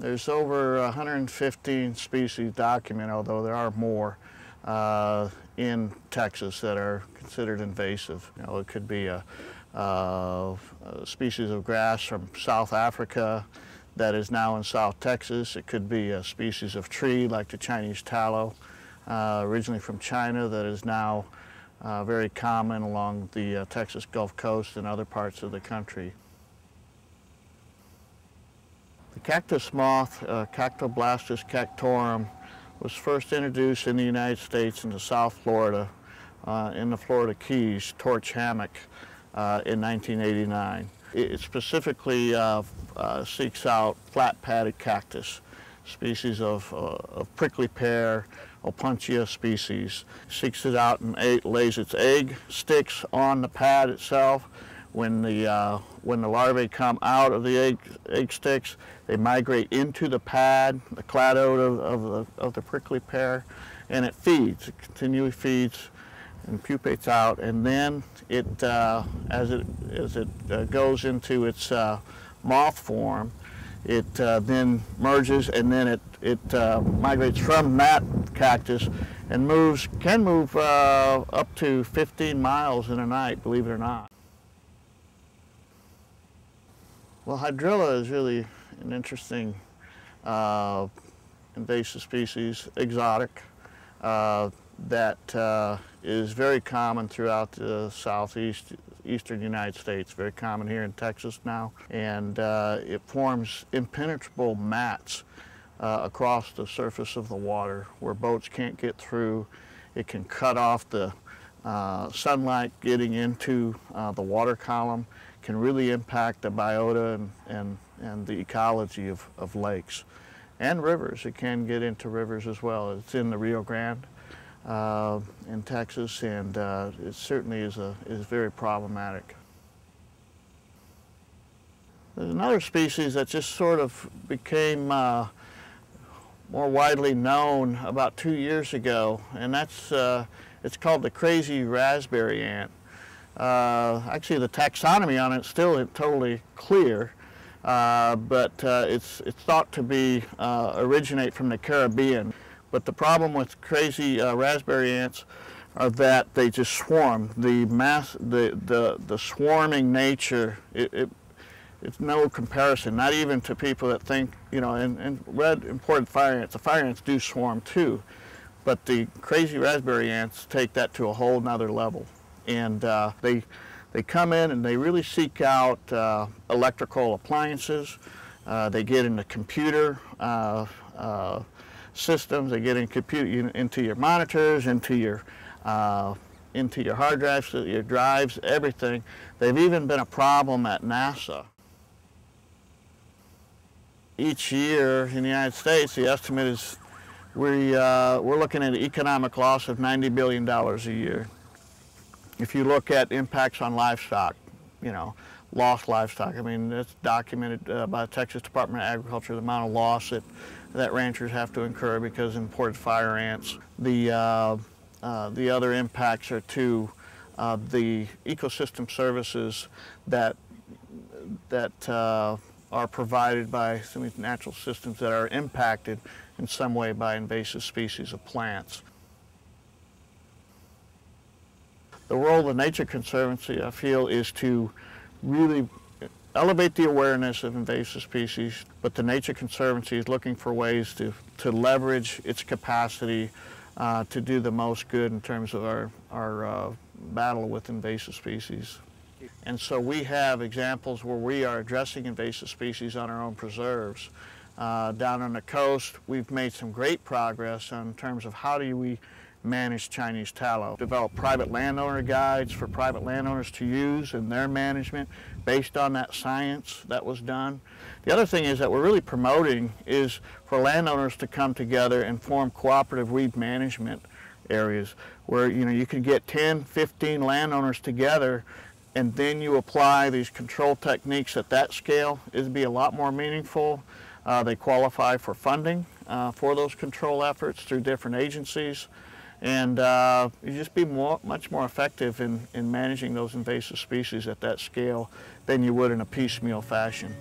There's over 115 species documented, although there are more in Texas that are considered invasive. You know, it could be a species of grass from South Africa that is now in South Texas. It could be a species of tree like the Chinese tallow, originally from China, that is now very common along the Texas Gulf Coast and other parts of the country. The cactus moth, Cactoblastus cactorum, was first introduced in the United States into South Florida, in the Florida Keys, torch hammock, in 1989. It specifically seeks out flat-padded cactus, species of prickly pear, Opuntia species. Seeks it out and lays its egg sticks on the pad itself. When the larvae come out of the egg sticks, they migrate into the pad, the cladode of the prickly pear, and it feeds. It continually feeds and pupates out, and then it, as it goes into its moth form, it then merges, and then it migrates from that cactus and can move up to 15 miles in a night, believe it or not. Well, hydrilla is really an interesting invasive species, exotic, that is very common throughout the eastern United States, very common here in Texas now, and it forms impenetrable mats across the surface of the water where boats can't get through. It can cut off the sunlight getting into the water column, can really impact the biota and the ecology of lakes and rivers. It can get into rivers as well. It's in the Rio Grande in Texas, and it certainly is very problematic. There's another species that just sort of became more widely known about 2 years ago, and that's it's called the crazy raspberry ant. Actually, the taxonomy on it is still totally clear, but it's thought to originate from the Caribbean. But the problem with crazy raspberry ants are that they just swarm. The swarming nature, it's no comparison, not even to people that think, you know, and red imported fire ants. The fire ants do swarm too, but the crazy raspberry ants take that to a whole nother level. And they come in and they really seek out electrical appliances. They get into computer systems. They get into your monitors, into your hard drives, your drives, everything. They've even been a problem at NASA. Each year in the United States, the estimate is we're looking at an economic loss of $90 billion a year. If you look at impacts on livestock, you know, lost livestock, I mean, it's documented by the Texas Department of Agriculture, the amount of loss that ranchers have to incur because of imported fire ants. The other impacts are to the ecosystem services that are provided by some of these natural systems that are impacted in some way by invasive species of plants. The role of the Nature Conservancy, I feel, is to really elevate the awareness of invasive species, but the Nature Conservancy is looking for ways to leverage its capacity to do the most good in terms of our battle with invasive species. And so we have examples where we are addressing invasive species on our own preserves. Down on the coast, we've made some great progress in terms of how do we manage Chinese tallow. Develop private landowner guides for private landowners to use in their management based on that science that was done. The other thing is that we're really promoting is for landowners to come together and form cooperative weed management areas where, you know, you can get 10, 15 landowners together, and then you apply these control techniques at that scale. It'd be a lot more meaningful. They qualify for funding for those control efforts through different agencies. And you just be much more effective in managing those invasive species at that scale than you would in a piecemeal fashion.